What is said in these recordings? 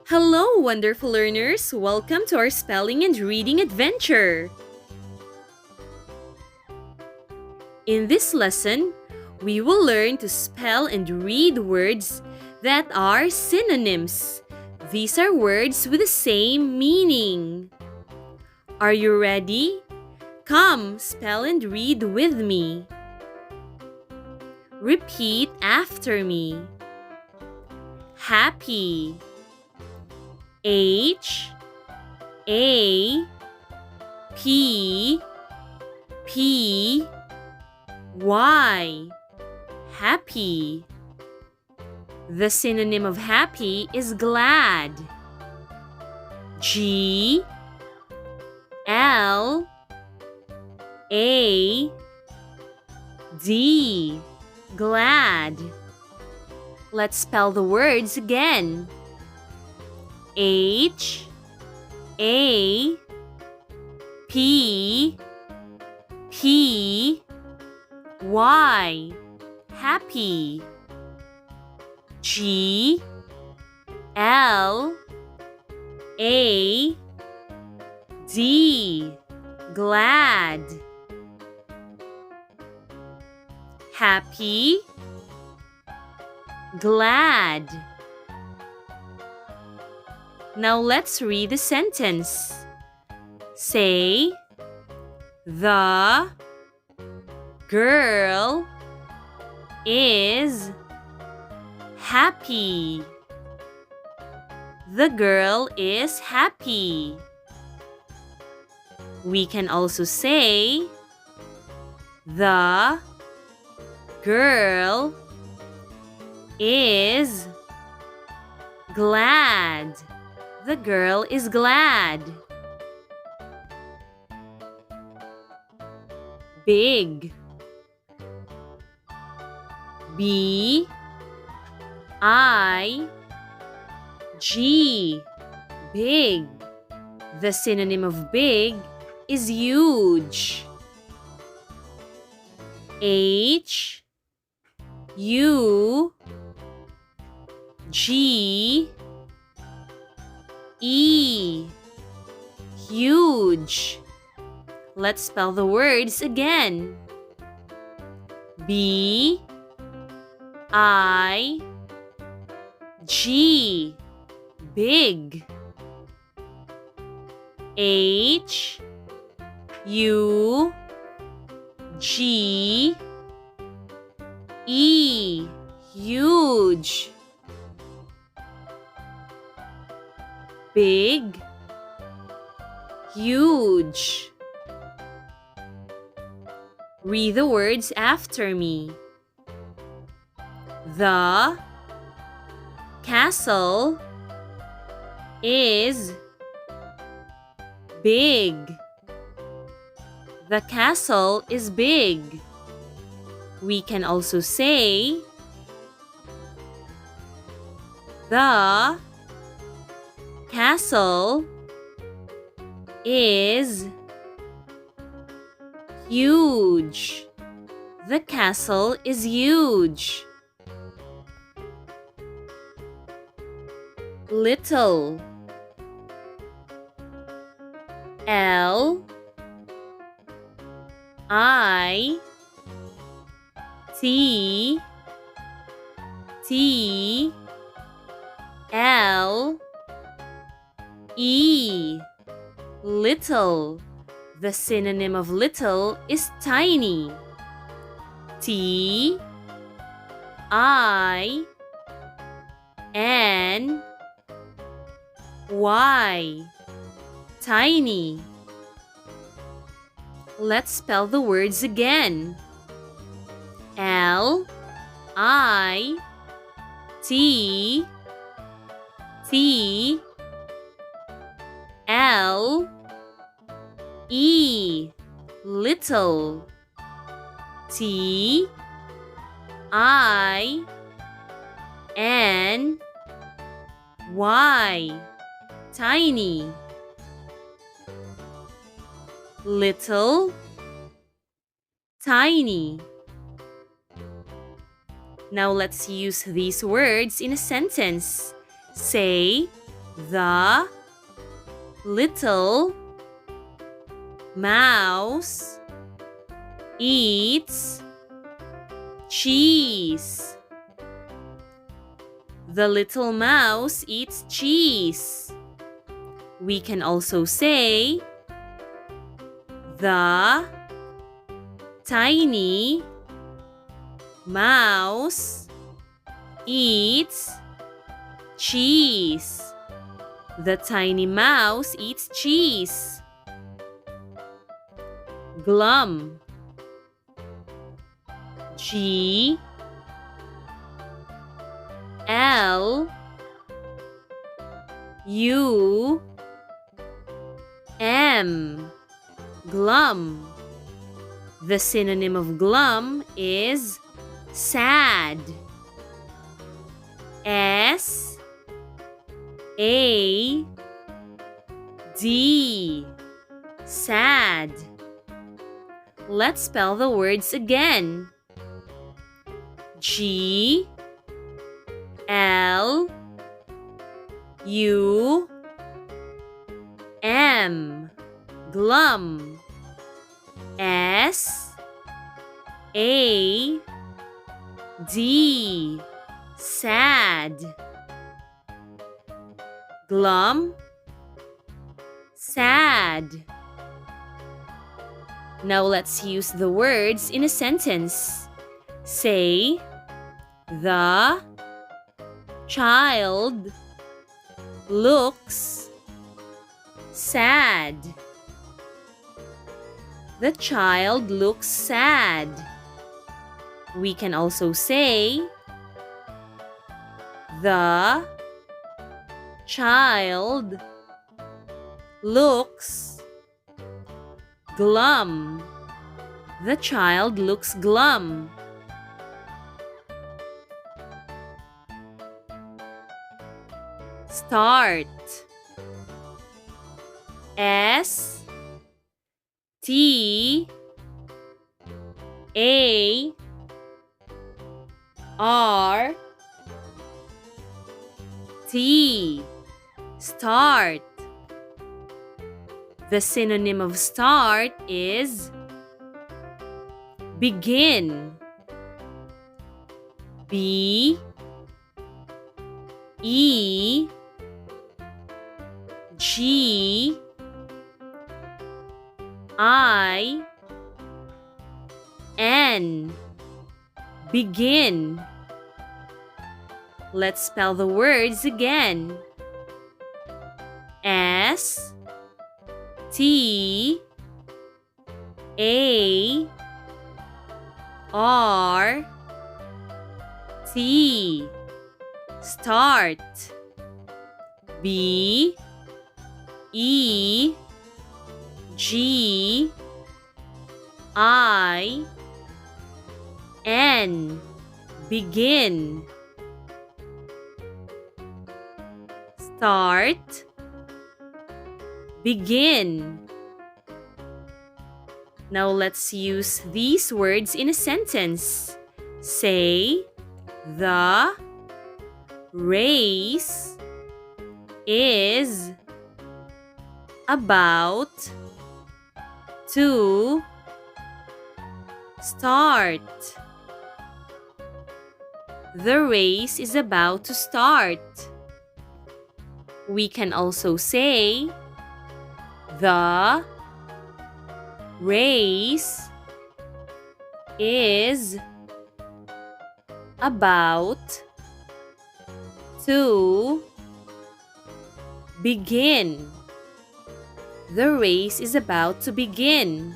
Hello, wonderful learners! Welcome to our spelling and reading adventure. In this lesson, we will learn to spell and read words that are synonyms. These are words with the same meaning. Are you ready? Come, spell and read with me. Repeat after me. Happy. H A P P Y. Happy. The synonym of happy is glad. G L A D. Glad. Let's spell the words again. H A P P Y. Happy. G L A D. Glad. Happy. Glad. Now let's read the sentence. Say, the girl is happy. The girl is happy. We can also say, the girl is glad. The girl is glad. Big. B I G. Big. The synonym of big is huge. H U G E. Huge. Let's spell the words again. B I G. Big. H U G E. Huge. Big. Huge. Read the words after me. The castle is big. The castle is big. We can also say, the castle is huge. The castle is huge. Little. L I T T L E. Little. The synonym of little is tiny. T I N Y. Tiny. Let's spell the words again. L I T T L E. Little. T I N Y. Tiny. Little. Tiny. Now let's use these words in a sentence. Say, The little mouse eats cheese. The little mouse eats cheese. We can also say the tiny mouse eats cheese. The tiny mouse eats cheese. Glum. G L U M. Glum. The synonym of glum is sad. S A D. Sad. Let's spell the words again. G L U M. Glum. S A D. Sad. Glum. Sad. Now let's use the words in a sentence. Say, the child looks sad. The child looks sad. We can also say, the child looks glum. The child looks glum. Start. S T A R T. Start. The synonym of start is begin. B E G I N. Begin. Let's spell the words again. S T A R T. Start. B E G I N. Begin. Start. Begin. Now let's use these words in a sentence. Say, the race is about to start. The race is about to start. We can also say, the race is about to begin. The race is about to begin.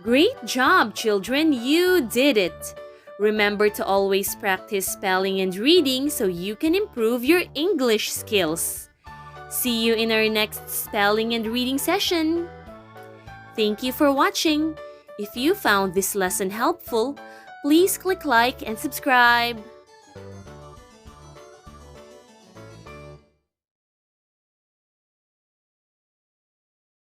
Great job, children! You did it! Remember to always practice spelling and reading so you can improve your English skills. See you in our next spelling and reading session. Thank you for watching. If you found this lesson helpful, please click like and subscribe.